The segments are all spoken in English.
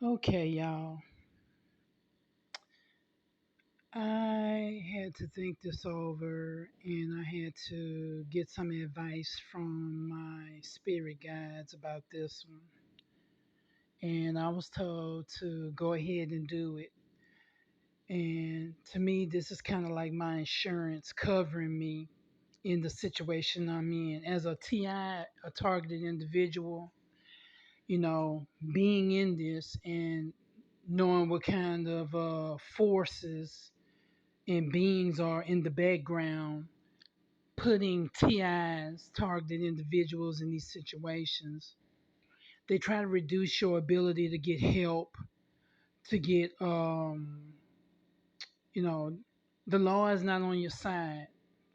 Okay, y'all. I had to think this over and I had to get some advice from my spirit guides about this one. And I was told to go ahead and do it. And to me, this is kind of like my insurance covering me in the situation I'm in. As a TI, a targeted individual, being in this and knowing what kind of forces and beings are in the background, putting TIs, targeted individuals, in these situations. They try to reduce your ability to get help, to get, you know, the law is not on your side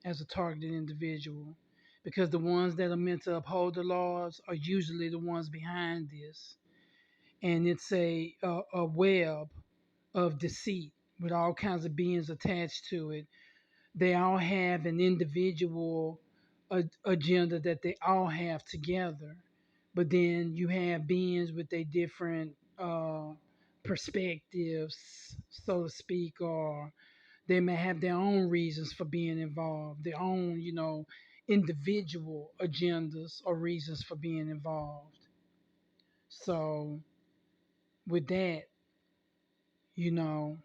as a targeted individual because the ones that are meant to uphold the laws are usually the ones behind this. And it's a web of deceit with all kinds of beings attached to it. They all have an individual agenda that they all have together, but then you have beings with their different perspectives, so to speak, or they may have their own reasons for being involved, their own, individual agendas or reasons for being involved. So, with that, you know,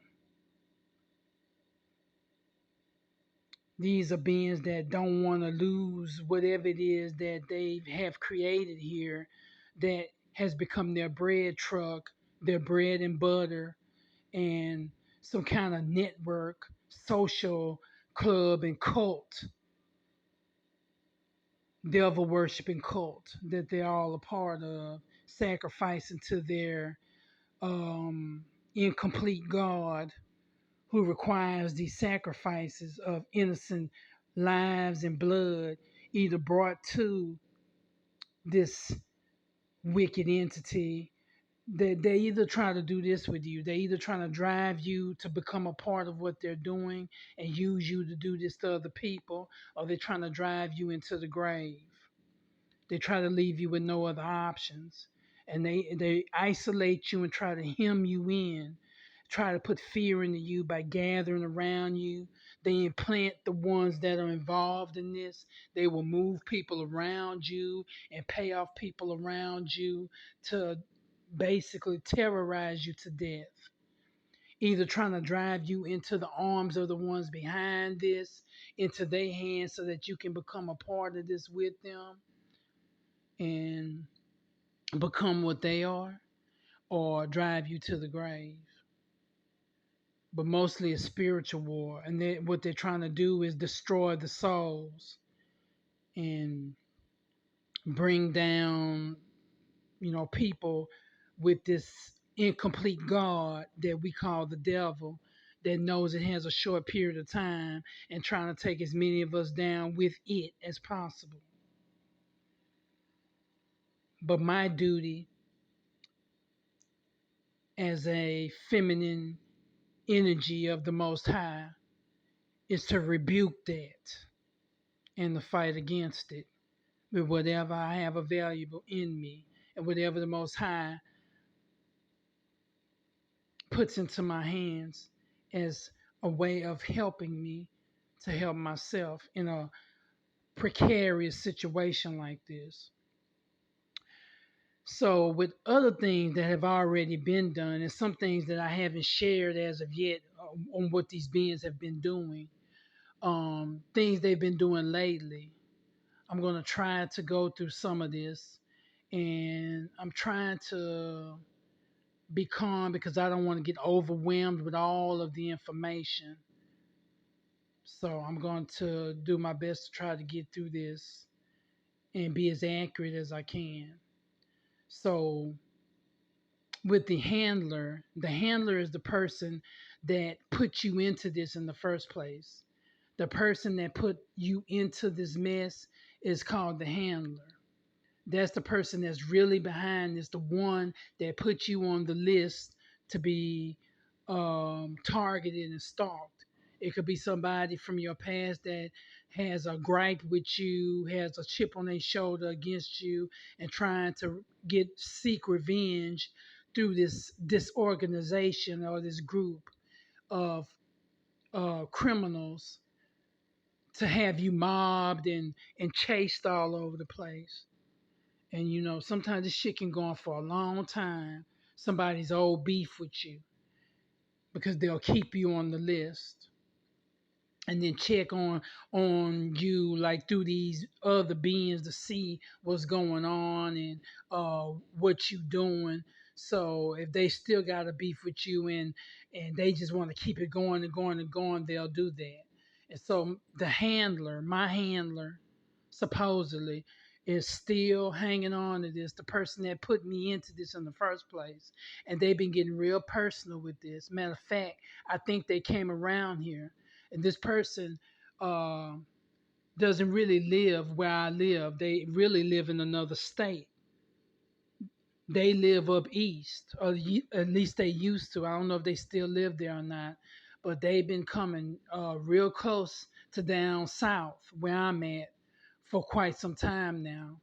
these are beings that don't want to lose whatever it is that they have created here that has become their bread truck, their bread and butter, and some kind of network, social club, and cult, devil worshiping cult that they're all a part of, sacrificing to their um, incomplete God who requires these sacrifices of innocent lives and blood, either brought to this wicked entity. They either try to do this with you, they either trying to drive you to become a part of what they're doing and use you to do this to other people, or they're trying to drive you into the grave. They try to leave you with no other options. And they isolate you and try to hem you in, try to put fear into you by gathering around you. They implant the ones that are involved in this. They will move people around you and pay off people around you to basically terrorize you to death. Either trying to drive you into the arms of the ones behind this, into their hands so that you can become a part of this with them and become what they are, or drive you to the grave. But mostly a spiritual war. And what they're trying to do is destroy the souls and bring down, people with this incomplete God that we call the devil, that knows it has a short period of time and trying to take as many of us down with it as possible. But my duty as a feminine energy of the Most High is to rebuke that and to fight against it with whatever I have available in me and whatever the Most High puts into my hands as a way of helping me to help myself in a precarious situation like this. So, with other things that have already been done and some things that I haven't shared as of yet on what these beings have been doing, things they've been doing lately, I'm going to try to go through some of this, and I'm trying to be calm because I don't want to get overwhelmed with all of the information. So I'm going to do my best to try to get through this and be as accurate as I can. So with the handler is the person that put you into this in the first place. The person that put you into this mess is called the handler. That's the person that's really behind this, the one that put you on the list to be targeted and stalked. It could be somebody from your past that has a gripe with you, has a chip on their shoulder against you, and trying to seek revenge through this organization or this group of criminals to have you mobbed and chased all over the place. And sometimes this shit can go on for a long time. Somebody's old beef with you because they'll keep you on the list and then check on you like through these other beings to see what's going on and what you doing. So if they still got a beef with you and they just want to keep it going and going and going, they'll do that. And so my handler, supposedly, is still hanging on to this, the person that put me into this in the first place. And they've been getting real personal with this. Matter of fact, I think they came around here, and this person uh, doesn't really live where I live. They really live in another state. They live up east, or at least they used to. I don't know if they still live there or not, but they've been coming real close to down south where I'm at for quite some time now.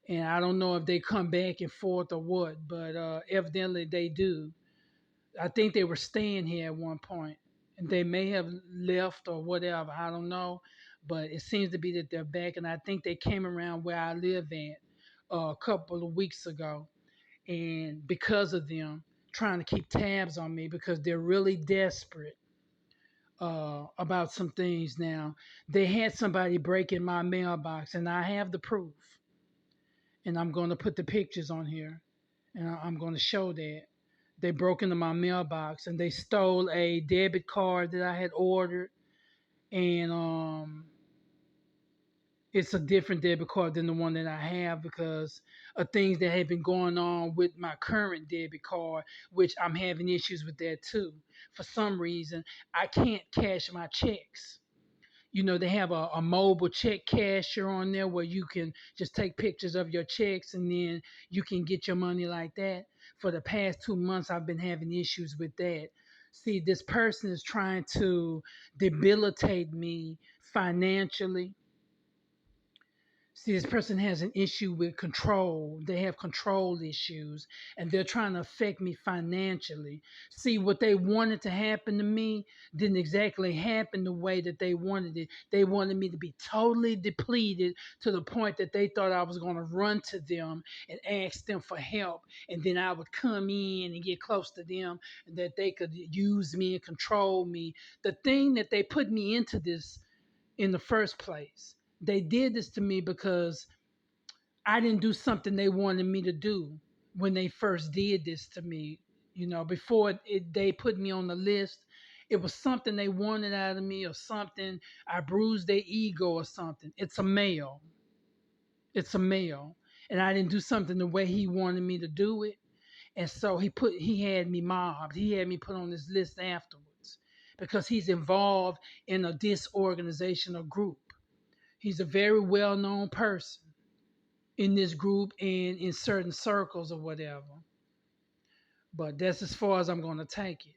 And I don't know if they come back and forth or what, but evidently they do. I think they were staying here at one point, and they may have left or whatever. I don't know, but it seems to be that they're back, and I think they came around where I live at a couple of weeks ago, and because of them trying to keep tabs on me because they're really desperate about some things now. They had somebody break in my mailbox, and I have the proof, and I'm going to put the pictures on here, and I'm going to show that. They broke into my mailbox and they stole a debit card that I had ordered, and it's a different debit card than the one that I have because of things that have been going on with my current debit card, which I'm having issues with that too. For some reason, I can't cash my checks. They have a mobile check casher on there where you can just take pictures of your checks and then you can get your money like that. For the past 2 months, I've been having issues with that. See, this person is trying to debilitate me financially. See, this person has an issue with control. They have control issues and they're trying to affect me financially. See, what they wanted to happen to me didn't exactly happen the way that they wanted it. They wanted me to be totally depleted to the point that they thought I was going to run to them and ask them for help. And then I would come in and get close to them and that they could use me and control me. The thing that they put me into this in the first place. They did this to me because I didn't do something they wanted me to do when they first did this to me. Before they put me on the list, it was something they wanted out of me or something. I bruised their ego or something. It's a male. It's a male. And I didn't do something the way he wanted me to do it. And so he had me mobbed. He had me put on this list afterwards because he's involved in a disorganizational group. He's a very well-known person in this group and in certain circles or whatever. But that's as far as I'm going to take it.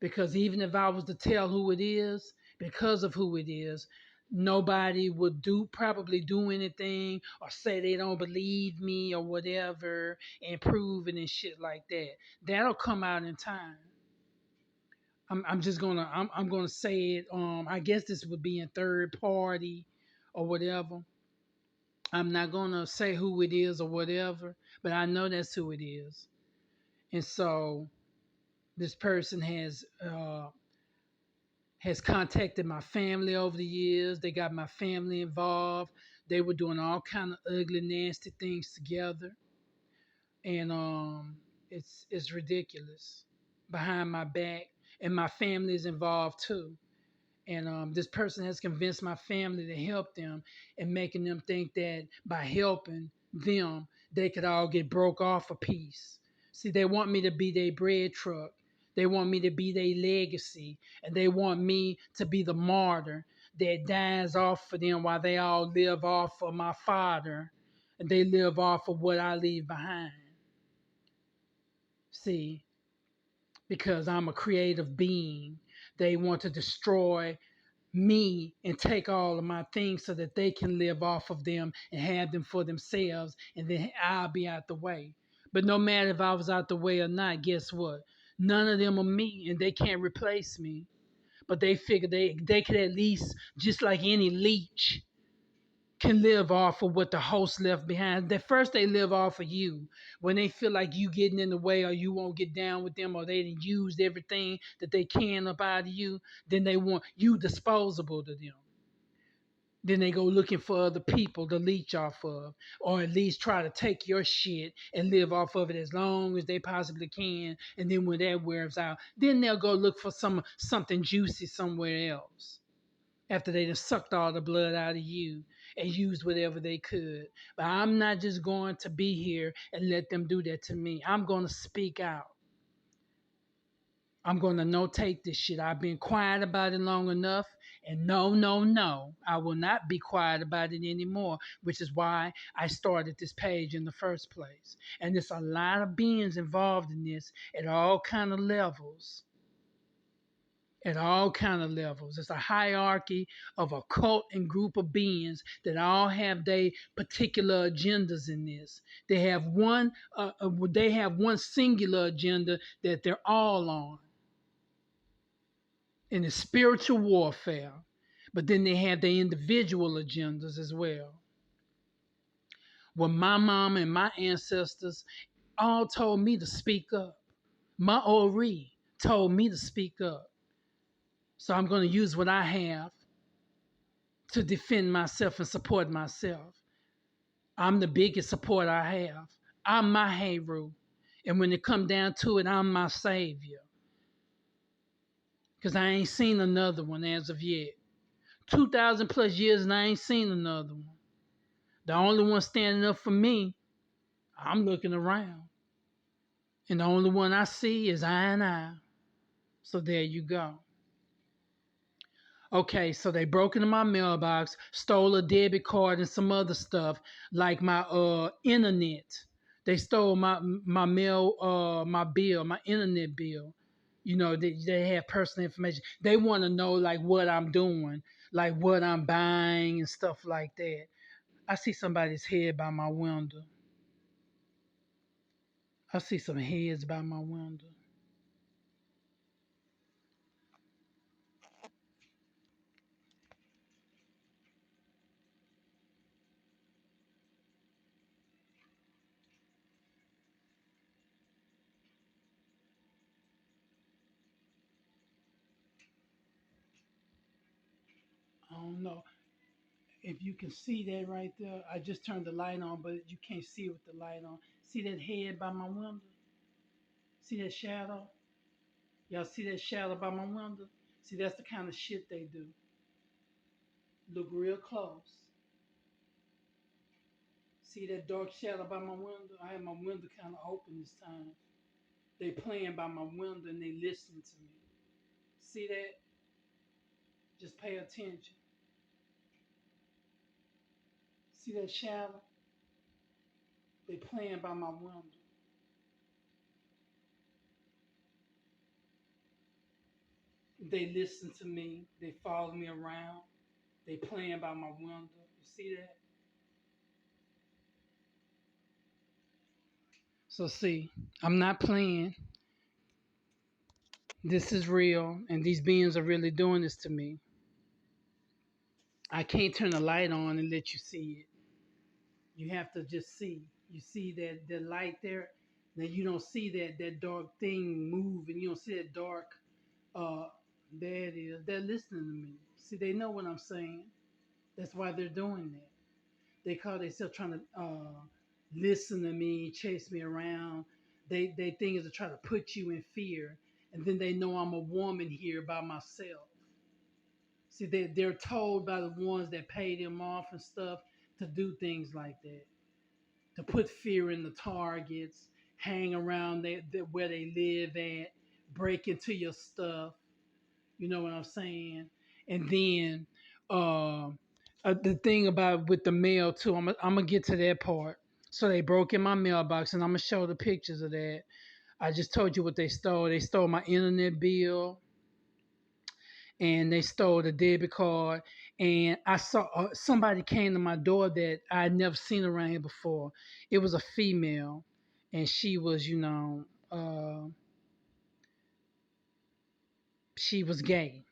Because even if I was to tell who it is, because of who it is, nobody would probably do anything or say they don't believe me or whatever and prove it and shit like that. That'll come out in time. I'm gonna say it. I guess this would be in third party or whatever. I'm not gonna say who it is or whatever, but I know that's who it is. And so this person has contacted my family over the years. They got my family involved. They were doing all kind of ugly, nasty things together, and it's ridiculous behind my back. And my family is involved too. And this person has convinced my family to help them and making them think that by helping them, they could all get broke off a piece. See, they want me to be their bread truck. They want me to be their legacy. And they want me to be the martyr that dies off for them while they all live off of my father. And they live off of what I leave behind. See, because I'm a creative being. They want to destroy me and take all of my things so that they can live off of them and have them for themselves, and then I'll be out the way. But no matter if I was out the way or not, guess what? None of them are me, and they can't replace me. But they figure they could at least, just like any leech, can live off of what the host left behind. That first they live off of you. When they feel like you getting in the way or you won't get down with them or they done used everything that they can up out of you, then they want you disposable to them. Then they go looking for other people to leech off of, or at least try to take your shit and live off of it as long as they possibly can. And then when that wears out, then they'll go look for something juicy somewhere else after they done sucked all the blood out of you and used whatever they could. But I'm not just going to be here and let them do that to me. I'm going to speak out. I'm going to notate this shit. I've been quiet about it long enough. And no, no, no, I will not be quiet about it anymore, which is why I started this page in the first place. And there's a lot of beings involved in this at all kind of levels. At all kind of levels. It's a hierarchy of a cult and group of beings that all have their particular agendas in this. They have one singular agenda that they're all on. And it's spiritual warfare. But then they have their individual agendas as well. Well, my mom and my ancestors all told me to speak up. My Ori told me to speak up. So I'm going to use what I have to defend myself and support myself. I'm the biggest support I have. I'm my Heru. And when it come down to it, I'm my savior. Because I ain't seen another one as of yet. 2,000 plus years and I ain't seen another one. The only one standing up for me, I'm looking around. And the only one I see is I and I. So there you go. Okay, so they broke into my mailbox, stole a debit card and some other stuff, like my internet. They stole my mail, my bill, my internet bill. You know, they have personal information. They want to know like what I'm doing, like what I'm buying and stuff like that. I see somebody's head by my window. I see some heads by my window. I don't know if you can see that right there. I just turned the light on, but you can't see it with the light on. See that head by my window? See that shadow? Y'all see that shadow by my window? See, that's the kind of shit they do. Look real close. See that dark shadow by my window? I have my window kind of open this time. They playing by my window and they listening to me. See that? Just pay attention. See that shadow? They playing by my window. They listen to me. They follow me around. They playing by my window. You see that? So see, I'm not playing. This is real, and these beings are really doing this to me. I can't turn the light on and let you see it. You have to just see. You see that the light there. Now you don't see that dark thing move, and you don't see that dark. Uh, there it is. They're listening to me. See, they know what I'm saying. That's why they're doing that. They call themselves trying to listen to me, chase me around. They think is to try to put you in fear, and then they know I'm a woman here by myself. See, they're told by the ones that pay them off and stuff to do things like that, to put fear in the targets, hang around where they live at, break into your stuff. You know what I'm saying? And then the thing about with the mail too, I'm gonna get to that part. So they broke in my mailbox, and I'm gonna show the pictures of that. I just told you what they stole. They stole my internet bill, and they stole the debit card. And I saw somebody came to my door that I had never seen around here before. It was a female, and she was, she was gay,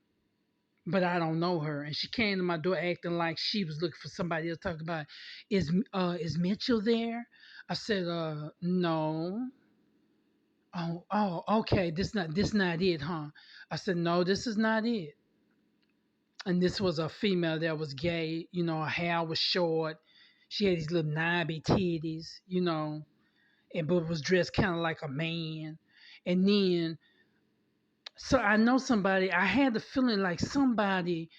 but I don't know her. And she came to my door acting like she was looking for somebody else. Talking about, is Mitchell there? I said, no. Oh, okay. This not it, huh? I said, no, this is not it. And this was a female that was gay. Her hair was short. She had these little knobby titties, and but was dressed kind of like a man. And then, so I know somebody. I had the feeling like somebody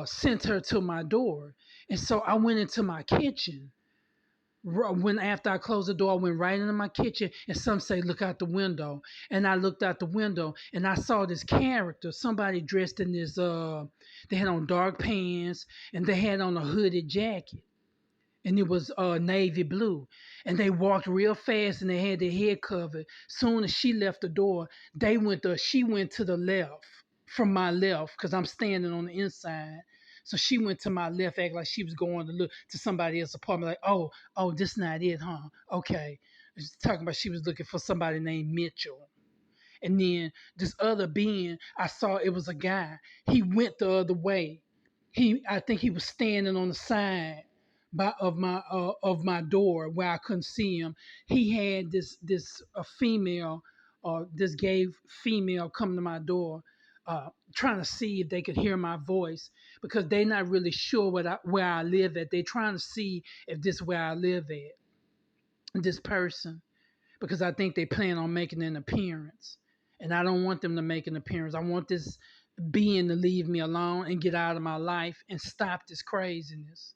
sent her to my door, and so I went into my kitchen. When after I closed the door, I went right into my kitchen, and some say, "Look out the window." And I looked out the window, and I saw this character, somebody dressed in this. They had on dark pants, and they had on a hooded jacket, and it was navy blue. And they walked real fast, and they had their head covered. Soon as she left the door, she went to the left from my left, because I'm standing on the inside. So she went to my left, act like she was going to look to somebody else's apartment. Like, oh, this not it, huh? Okay. She's talking about she was looking for somebody named Mitchell. And then this other being, I saw it was a guy. He went the other way. I think he was standing on the side of my door where I couldn't see him. He had this a female, this gay female come to my door, trying to see if they could hear my voice, because they're not really sure where I live at. They're trying to see if this is where I live at. This person, because I think they plan on making an appearance. And I don't want them to make an appearance. I want this being to leave me alone and get out of my life and stop this craziness.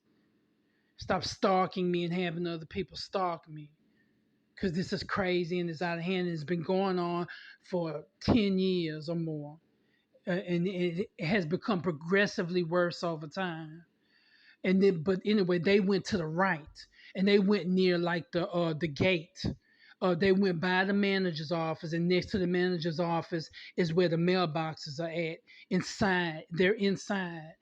Stop stalking me and having other people stalk me. Because this is crazy and it's out of hand, and it's been going on for 10 years or more. And it has become progressively worse over time. And then, but anyway, they went to the right, and they went near like the gate. They went by the manager's office, and next to the manager's office is where the mailboxes are at. Inside, they're inside,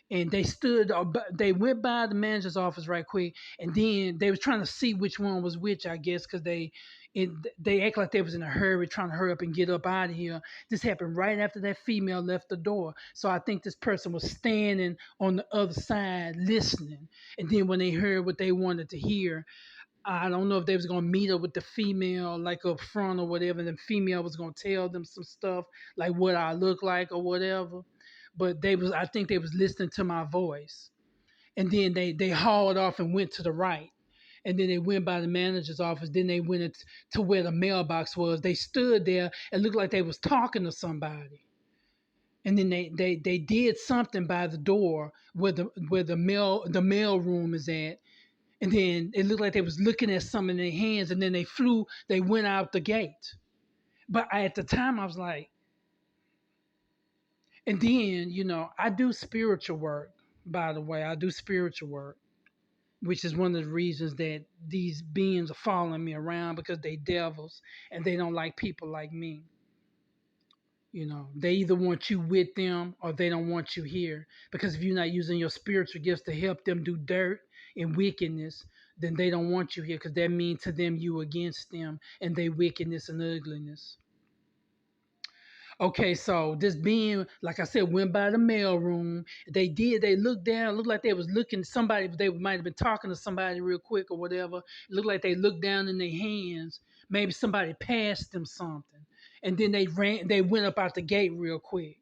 and they went by the manager's office right quick, and then they was trying to see which one was which, I guess, because they act like they was in a hurry, trying to hurry up and get up out of here. This happened right after that female left the door, so I think this person was standing on the other side listening, and then when they heard what they wanted to hear, I don't know if they was gonna meet up with the female like up front or whatever, and the female was gonna tell them some stuff like what I look like or whatever. But I think they was listening to my voice. And then they hauled off and went to the right. And then they went by the manager's office. Then they went to where the mailbox was. They stood there and looked like they was talking to somebody. And then they did something by the door where the mail room is at. And then it looked like they was looking at some in their hands, and then they went out the gate. But at the time I was like, and then, I do spiritual work, by the way. I do spiritual work, which is one of the reasons that these beings are following me around, because they devils and they don't like people like me. They either want you with them or they don't want you here. Because if you're not using your spiritual gifts to help them do dirt and wickedness, then they don't want you here, because that means to them you against them and they wickedness and ugliness. Okay, so this being, like I said, went by the mail room. They looked down, looked like they was looking at somebody, they might have been talking to somebody real quick or whatever. It looked like they looked down in their hands. Maybe somebody passed them something. And then they went up out the gate real quick.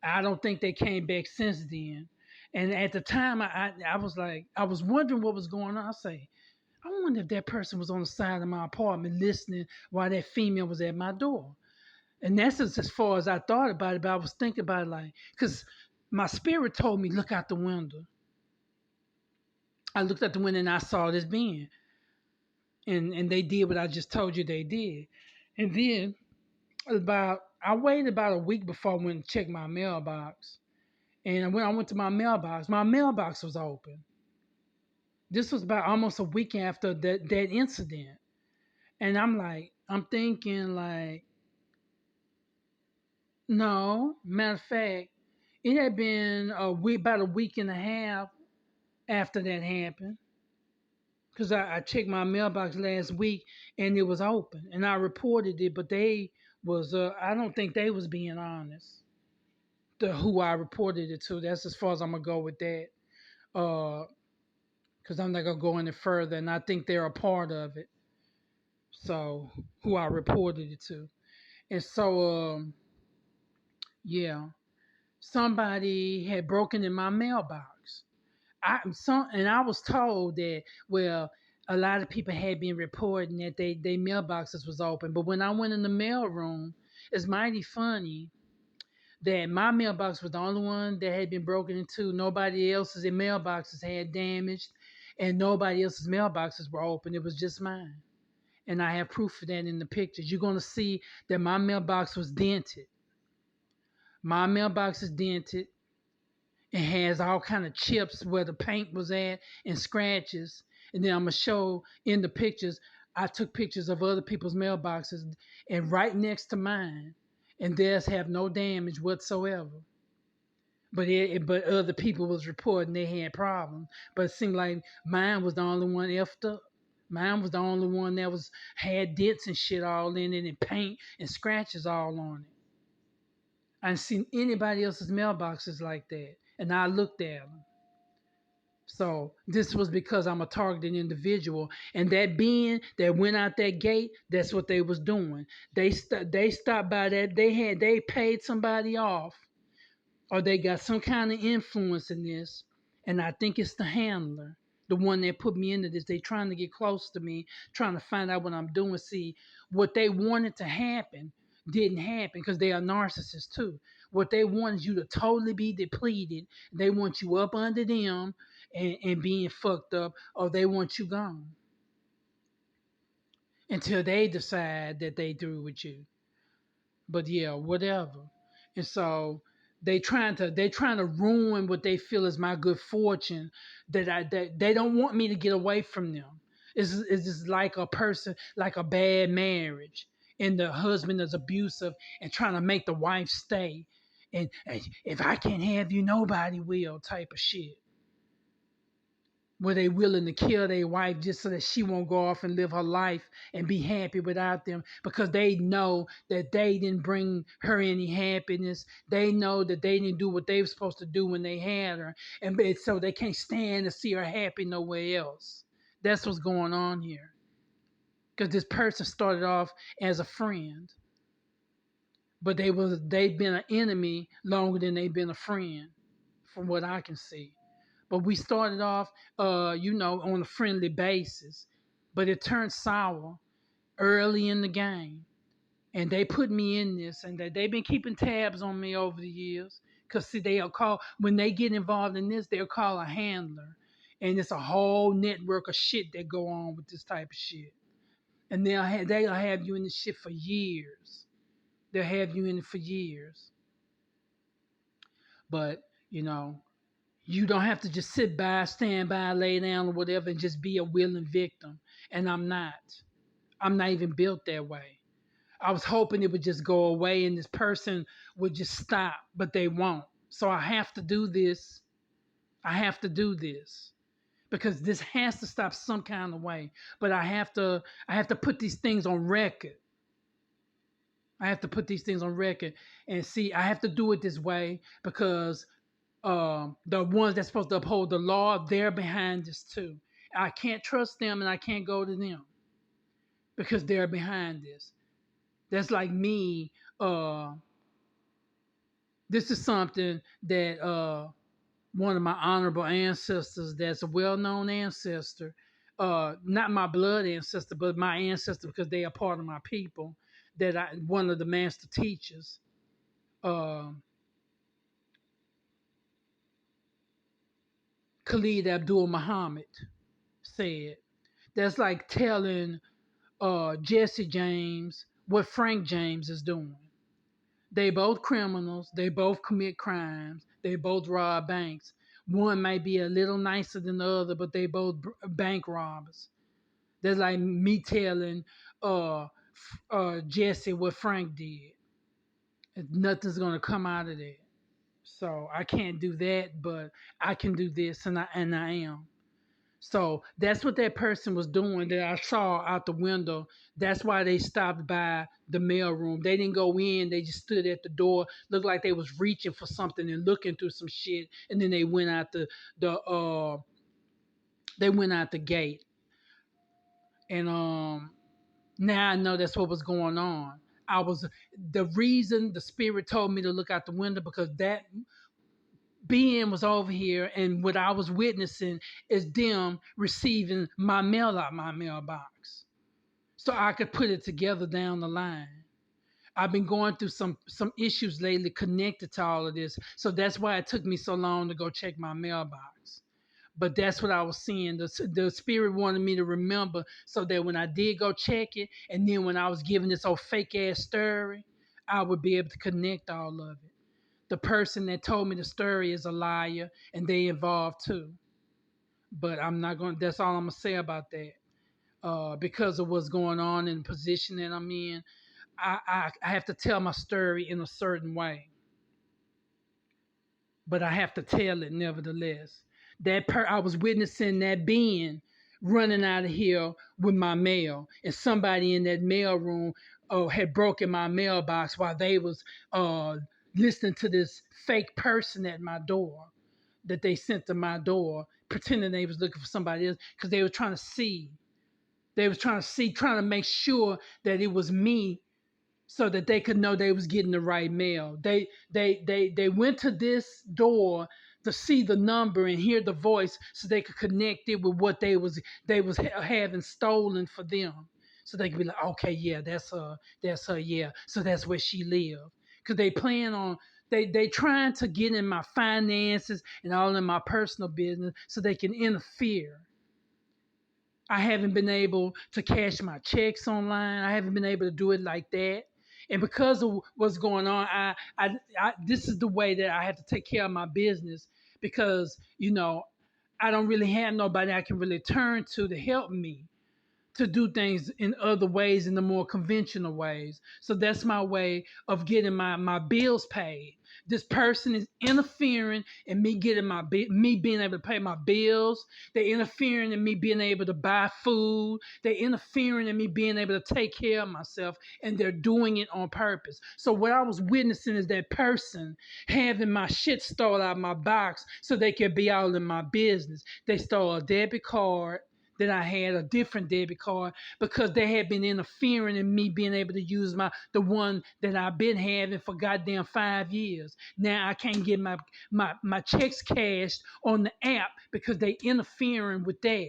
I don't think they came back since then. And at the time, I was like, I was wondering what was going on. I say, I wonder if that person was on the side of my apartment listening while that female was at my door. And that's just as far as I thought about it. But I was thinking about it like, because my spirit told me, look out the window. I looked out the window and I saw this being. And they did what I just told you they did. And then I waited about a week before I went and checked my mailbox. And when I went to my mailbox was open. This was about almost a week after that incident. And I'm thinking like, no, matter of fact, it had been about a week and a half after that happened. because I checked my mailbox last week and it was open, and I reported it, but they was I don't think they was being honest. The who I reported it to. That's as far as I'm gonna go with that. Uh, because I'm not gonna go any further, and I think they're a part of it. So who I reported it to, and so yeah, somebody had broken in my mailbox. I was told that, well, a lot of people had been reporting that they mailboxes was open, but when I went in the mail room, it's mighty funny that my mailbox was the only one that had been broken into. Nobody else's mailboxes had damaged, and nobody else's mailboxes were open. It was just mine, and I have proof of that in the pictures. You're gonna see that my mailbox was dented. My mailbox is dented. It has all kind of chips where the paint was at and scratches. And then I'm gonna show in the pictures. I took pictures of other people's mailboxes and right next to mine, and theirs have no damage whatsoever. But other people was reporting they had problems. But it seemed like mine was the only one effed up. Mine was the only one that was had dents and shit all in it and paint and scratches all on it. I didn't seen anybody else's mailboxes like that, and I looked at them. So this was because I'm a targeted individual, and that being that went out that gate, that's what they was doing. They stopped by that they paid somebody off, or they got some kind of influence in this, and I think it's the handler, the one that put me into this. They trying to get close to me, trying to find out what I'm doing. See, what they wanted to happen didn't happen because they are narcissists too. What they want is you to totally be depleted. They want you up under them and being fucked up, or they want you gone until they decide that they through with you. But yeah, whatever. And so they trying to ruin what they feel is my good fortune, that they don't want me to get away from them. It's just like a person, like a bad marriage, and the husband is abusive and trying to make the wife stay. And if I can't have you, nobody will, type of shit. Were they willing to kill their wife just so that she won't go off and live her life and be happy without them, because they know that they didn't bring her any happiness. They know that they didn't do what they were supposed to do when they had her, and so they can't stand to see her happy nowhere else. That's what's going on here. Because this person started off as a friend, but they've been an enemy longer than they've been a friend, from what I can see. But we started off, on a friendly basis. But it turned sour early in the game, and they put me in this, and they've been keeping tabs on me over the years. Cause see, they'll call when they get involved in this, they'll call a handler, and it's a whole network of shit that go on with this type of shit. And they'll have you in this shit for years. They'll have you in it for years. But you don't have to just sit by, stand by, lay down, or whatever, and just be a willing victim. And I'm not. I'm not even built that way. I was hoping it would just go away and this person would just stop, but they won't. So I have to do this. I have to do this because this has to stop some kind of way. But I have to put these things on record. I have to put these things on record and see. I have to do it this way because the ones that's supposed to uphold the law, they're behind this too. I can't trust them and I can't go to them because they're behind this. That's like me. This is something that one of my honorable ancestors, that's a well-known ancestor, not my blood ancestor, but my ancestor because they are part of my people, one of the master teachers, uh, Khalid Abdul Muhammad, said. That's like telling Jesse James what Frank James is doing. They both criminals. They both commit crimes. They both rob banks. One might be a little nicer than the other, but they both bank robbers. That's like me telling Jesse what Frank did. Nothing's gonna come out of that. So I can't do that, but I can do this, and I am. So that's what that person was doing that I saw out the window. That's why they stopped by the mail room. They didn't go in. They just stood at the door, looked like they was reaching for something and looking through some shit. And then they went out the they went out the gate. And now I know that's what was going on. I was the reason the spirit told me to look out the window because that being was over here, and what I was witnessing is them receiving my mail out my mailbox, so I could put it together down the line. I've been going through some issues lately connected to all of this, so that's why it took me so long to go check my mailbox. But that's what I was seeing. The spirit wanted me to remember so that when I did go check it, and then when I was giving this old fake ass story, I would be able to connect all of it. The person that told me the story is a liar, and they involved too. But I'm not going. That's all I'm gonna say about that. Because of what's going on in the position that I'm in, I have to tell my story in a certain way, but I have to tell it nevertheless. I was witnessing that being running out of here with my mail, and somebody in that mail room had broken my mailbox while they was uh, listening to this fake person at my door that they sent to my door, pretending they was looking for somebody else because they were trying to see. They was trying to see, trying to make sure that it was me so that they could know they was getting the right mail. They went to this door to see the number and hear the voice so they could connect it with what they was having stolen for them. So they could be like, okay, yeah, that's her, yeah. So that's where she lived. Cause they plan on they trying to get in my finances and all in my personal business so they can interfere. I haven't been able to cash my checks online. I haven't been able to do it like that. And because of what's going on, this is the way that I have to take care of my business because, I don't really have nobody I can really turn to help me to do things in other ways, in the more conventional ways. So that's my way of getting my bills paid. This person is interfering in me getting me being able to pay my bills. They're interfering in me being able to buy food. They're interfering in me being able to take care of myself, and they're doing it on purpose. So what I was witnessing is that person having my shit stolen out of my box so they could be all in my business. They stole a debit card that I had, a different debit card, because they had been interfering in me being able to use the one that I've been having for goddamn 5 years. Now I can't get my checks cashed on the app because they interfering with that.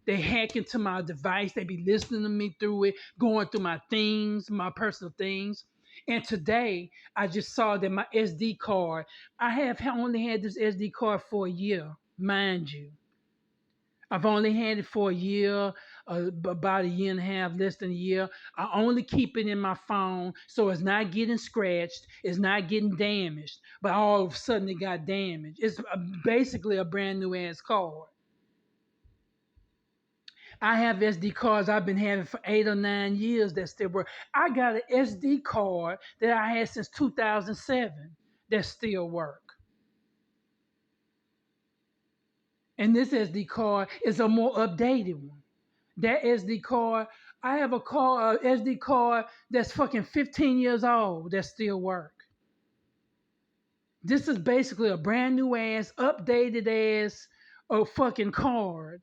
They hack into my device. They be listening to me through it, going through my things, my personal things. And today I just saw that my SD card, I have only had this SD card for a year, mind you. I've only had it for a year, about a year and a half, less than a year. I only keep it in my phone so it's not getting scratched, it's not getting damaged. But all of a sudden it got damaged. It's basically a brand new ass card. I have SD cards I've been having for 8 or 9 years that still work. I got an SD card that I had since 2007 that still work. And this SD card is a more updated one. That SD card, I have SD card that's fucking 15 years old that still work. This is basically a brand new ass, updated ass, fucking card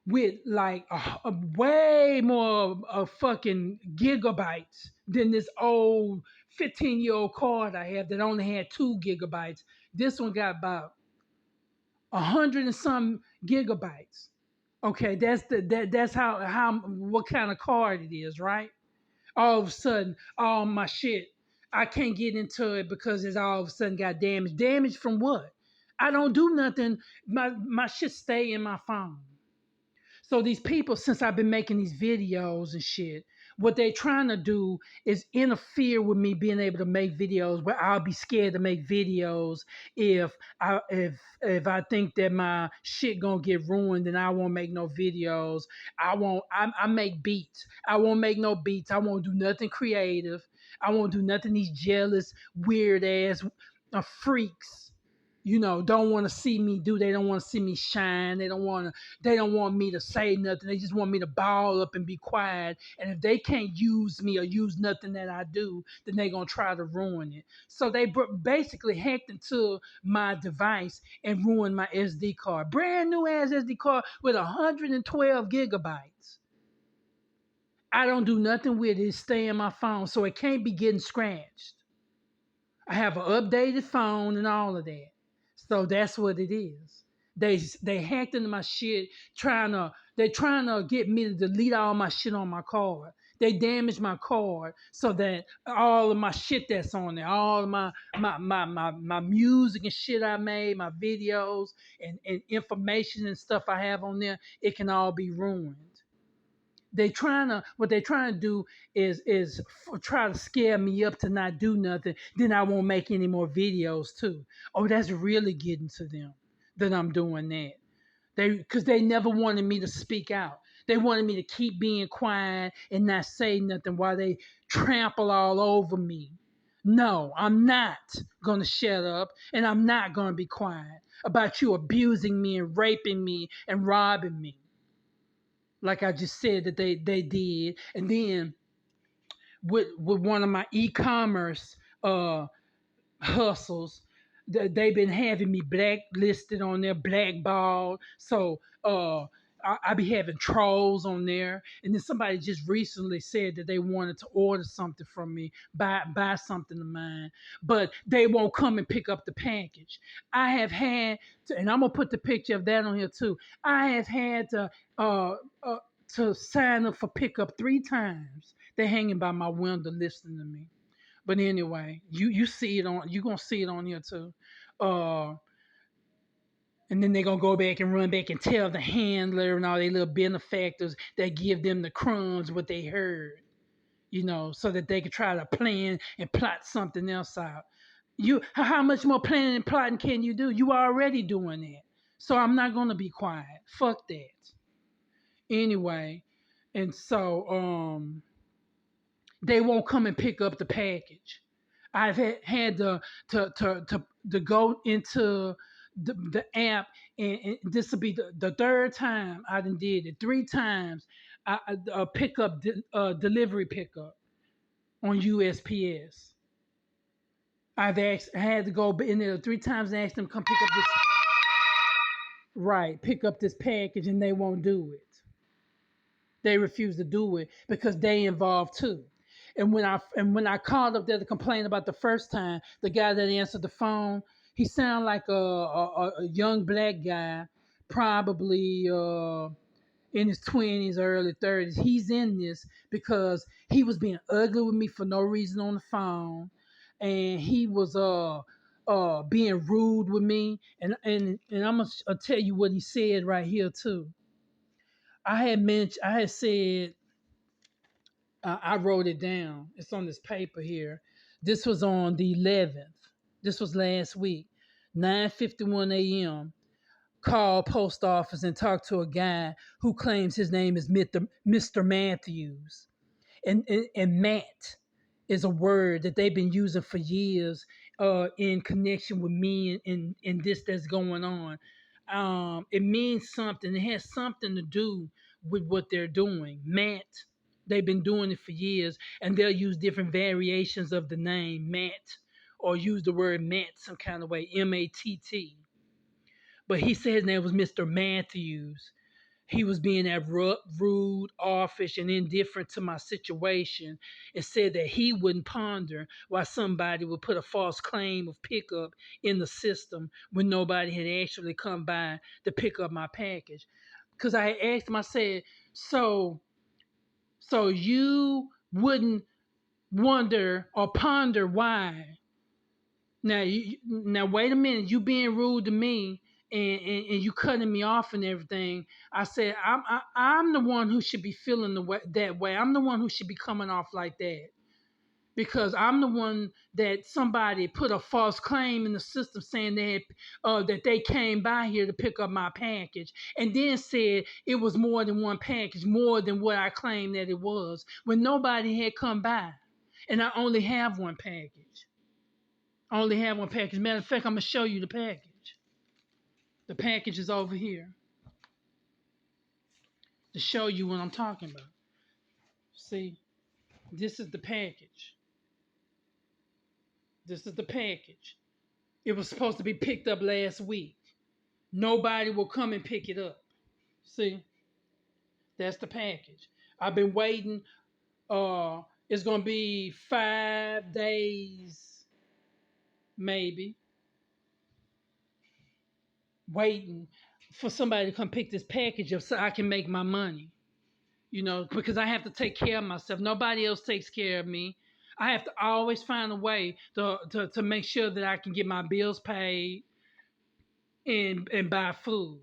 with like a way more of fucking gigabytes than this old 15-year-old card I have that only had 2 gigabytes. This one got about 100 and some gigabytes. Okay, that's how what kind of card it is, right? All of a sudden, all my shit, I can't get into it because it's all of a sudden got damaged. Damaged from what? I don't do nothing. My shit stay in my phone. So these people, since I've been making these videos and shit, what they trying to do is interfere with me being able to make videos where I'll be scared to make videos if I think that my shit gonna get ruined and I won't make no videos. I make beats. I won't make no beats. I won't do nothing creative. I won't do nothing these jealous, weird ass freaks don't want to see me do. They don't want to see me shine. They don't want me to say nothing. They just want me to ball up and be quiet. And if they can't use me or use nothing that I do, then they're going to try to ruin it. So they basically hacked into my device and ruined my SD card. Brand new ass SD card with 112 gigabytes. I don't do nothing with it. It stay in my phone, so it can't be getting scratched. I have an updated phone and all of that. So that's what it is. They hacked into my shit, they're trying to get me to delete all my shit on my card. They damaged my card so that all of my shit that's on there, all of my music and shit I made, my videos and information and stuff I have on there, it can all be ruined. What they're trying to do is try to scare me up to not do nothing. Then I won't make any more videos too. Oh, that's really getting to them that I'm doing that. Because they never wanted me to speak out. They wanted me to keep being quiet and not say nothing while they trample all over me. No, I'm not gonna shut up, and I'm not gonna be quiet about you abusing me and raping me and robbing me like I just said that they did. And then with one of my e-commerce hustles, they've been having me blacklisted on there, blackballed. So I be having trolls on there. And then somebody just recently said that they wanted to order something from me, buy something of mine, but they won't come and pick up the package. I have had to, and I'm gonna put the picture of that on here too. I have had uh, uh, to sign up for pickup 3 times. They're hanging by my window listening to me. But anyway, you see it on, you gonna see it on here too. Uh and then they're gonna go back and run back and tell the handler and all their little benefactors that give them the crumbs what they heard, so that they could try to plan and plot something else out. How much more planning and plotting can you do? You already doing that. So I'm not gonna be quiet. Fuck that. Anyway, and so they won't come and pick up the package. I've had to go into the app, and this will be the third time I done did it. 3 times I pick up delivery pickup on USPS. I had to go in there 3 times and ask them to come pick up this pick up this package, and they won't do it. They refuse to do it because they involved too. And when I called up there to complain about the first time, the guy that answered the phone, he sounded like a young black guy, probably in his 20s, early 30s. He's in this because he was being ugly with me for no reason on the phone, and he was being rude with me. And I'm gonna tell you what he said right here too. I had said, I wrote it down. It's on this paper here. This was on the 11th. This was last week, 9:51 a.m. Called post office and talked to a guy who claims his name is Mr. Matthews. And Matt is a word that they've been using for years in connection with me and this that's going on. It means something. It has something to do with what they're doing. Matt, they've been doing it for years, and they'll use different variations of the name Matt, or use the word Matt some kind of way, Matt. But he said his name was Mr. Matthews. He was being rude, offish, and indifferent to my situation, and said that he wouldn't ponder why somebody would put a false claim of pickup in the system when nobody had actually come by to pick up my package. Because I asked him, I said, so you wouldn't wonder or ponder why. Now wait a minute. You being rude to me, and you cutting me off and everything. I said I'm the one who should be feeling that way. I'm the one who should be coming off like that, because I'm the one that somebody put a false claim in the system saying that they came by here to pick up my package, and then said it was more than one package, more than what I claimed that it was, when nobody had come by, and I only have one package. I only have one package. Matter of fact, I'm gonna show you the package. The package is over here to show you what I'm talking about. See, this is the package. This is the package. It was supposed to be picked up last week. Nobody will come and pick it up. See, that's the package. I've been waiting. It's gonna be 5 days, maybe, waiting for somebody to come pick this package up so I can make my money. Because I have to take care of myself. Nobody else takes care of me. I have to always find a way to make sure that I can get my bills paid and buy food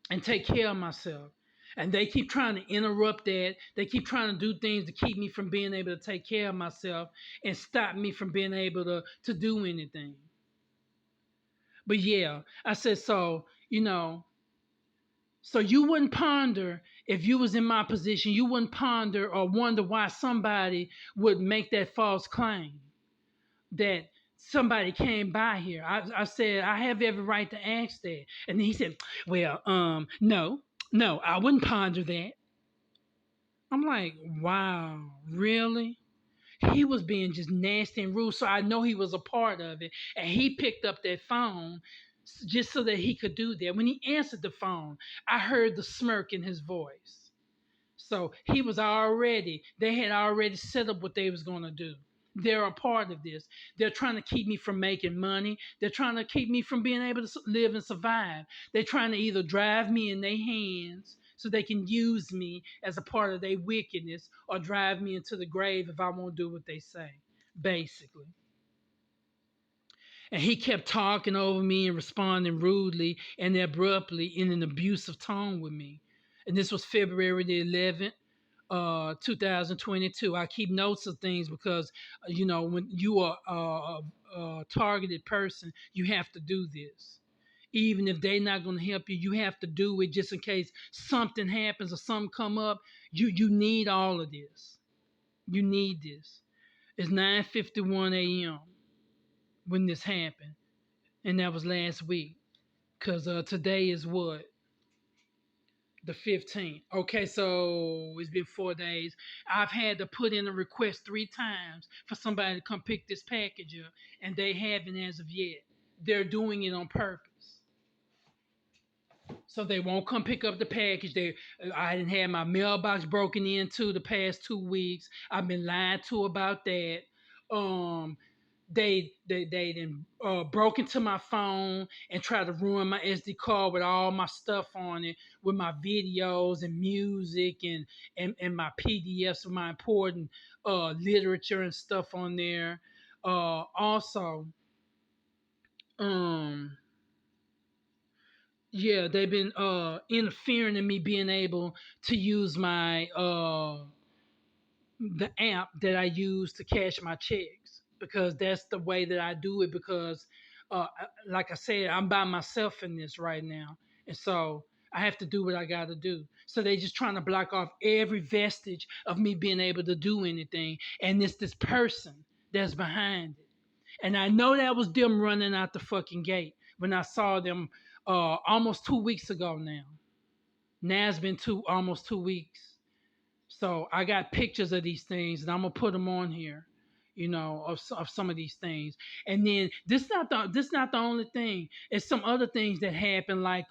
and take care of myself. And they keep trying to interrupt that. They keep trying to do things to keep me from being able to take care of myself and stop me from being able to do anything. But yeah, I said, so you wouldn't ponder if you was in my position, you wouldn't ponder or wonder why somebody would make that false claim that somebody came by here. I said, I have every right to ask that. And he said, well, no, I wouldn't ponder that. I'm like, wow, really? He was being just nasty and rude, so I know he was a part of it. And he picked up that phone just so that he could do that. When he answered the phone, I heard the smirk in his voice. So they had already set up what they was going to do. They're a part of this. They're trying to keep me from making money. They're trying to keep me from being able to live and survive. They're trying to either drive me in their hands so they can use me as a part of their wickedness or drive me into the grave if I won't do what they say, basically. And he kept talking over me and responding rudely and abruptly in an abusive tone with me. And this was February the 11th, 2022. I keep notes of things because, when you are a targeted person, you have to do this. Even if they're not going to help you, you have to do it just in case something happens or something come up. You need all of this. You need this. It's 9:51 a.m. when this happened, and that was last week. Cause today is what? The 15th. Okay, so it's been 4 days. I've had to put in a request 3 times for somebody to come pick this package up, and they haven't as of yet. They're doing it on purpose. So they won't come pick up the package. I didn't have my mailbox broken into the past 2 weeks. I've been lied to about that. Um, they then broke into my phone and tried to ruin my SD card with all my stuff on it, with my videos and music and my PDFs of my important literature and stuff on there. Also, um, yeah, they've been interfering in me being able to use my the app that I use to cash my checks, because that's the way that I do it. Because, like I said, I'm by myself in this right now, and so I have to do what I got to do. So they just trying to block off every vestige of me being able to do anything, and it's this person that's behind it. And I know that was them running out the fucking gate when I saw them almost 2 weeks ago now. Now it's been almost 2 weeks. So I got pictures of these things, and I'm gonna put them on here, of some of these things. And then this not the only thing. It's some other things that happened, like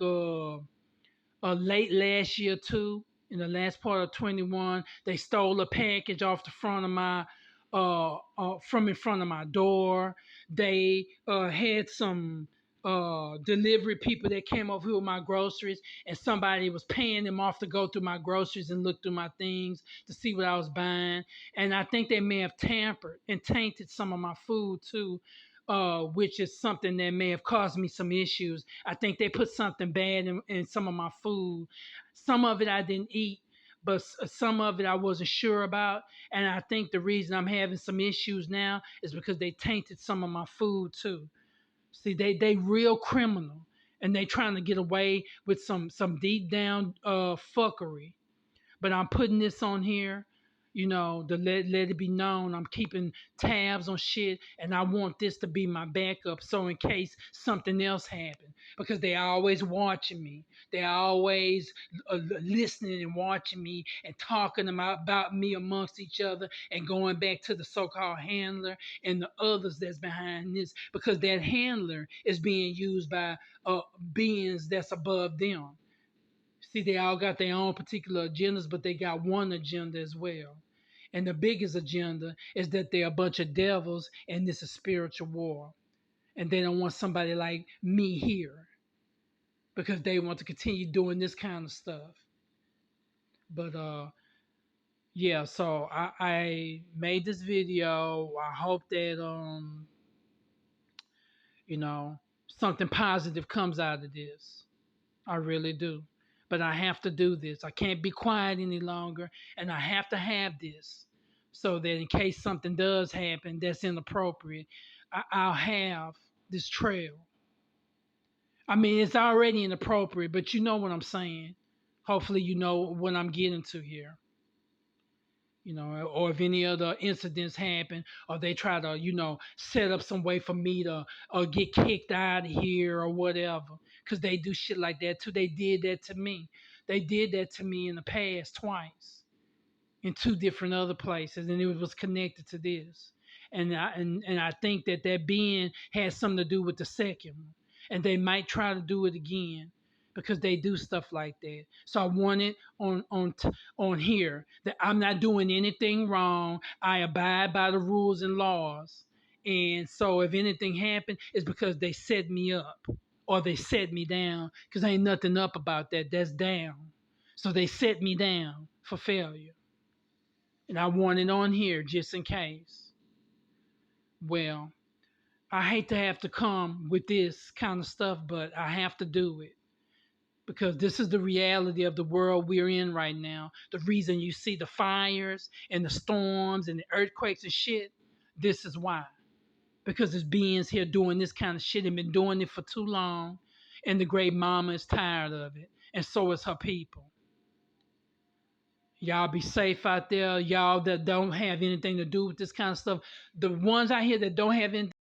late last year too. In the last part of 21, they stole a package off the front of my from in front of my door. They had some delivery people that came over here with my groceries, and somebody was paying them off to go through my groceries and look through my things to see what I was buying. And I think they may have tampered and tainted some of my food too, which is something that may have caused me some issues. I think they put something bad in some of my food. Some of it I didn't eat, but some of it I wasn't sure about. And I think the reason I'm having some issues now is because they tainted some of my food too. See, they real criminal, and they trying to get away with some deep down fuckery. But I'm putting this on here, To let it be known I'm keeping tabs on shit, and I want this to be my backup. So in case something else happened, because they always watching me, they always listening and watching me and talking about me amongst each other and going back to the so-called handler and the others that's behind this, because that handler is being used by beings that's above them. See, they all got their own particular agendas, but they got one agenda as well. And the biggest agenda is that they're a bunch of devils and this is spiritual war. And they don't want somebody like me here because they want to continue doing this kind of stuff. But yeah, so I made this video. I hope that you know, something positive comes out of this. I really do. But I have to do this. I can't be quiet any longer. And I have to have this so that in case something does happen that's inappropriate, I'll have this trail. I mean, it's already inappropriate, but you know what I'm saying. Hopefully, you know what I'm getting to here. Or if any other incidents happen, or they try to, set up some way for me to get kicked out of here or whatever, because they do shit like that too. They did that to me. They did that to me in the past twice in two different other places, and it was connected to this. And I think that being has something to do with the second one, and they might try to do it again because they do stuff like that. So I want it on here that I'm not doing anything wrong. I abide by the rules and laws, and so if anything happened, it's because they set me up or they set me down. Because ain't nothing up about that. That's down. So they set me down for failure. And I want it on here just in case. Well, I hate to have to come with this kind of stuff, but I have to do it because this is the reality of the world we're in right now. The reason you see the fires and the storms and the earthquakes and shit, this is why. Because there's beings here doing this kind of shit and been doing it for too long, and the great mama is tired of it, and so is her people. Y'all be safe out there. Y'all that don't have anything to do with this kind of stuff. The ones out here that don't have anything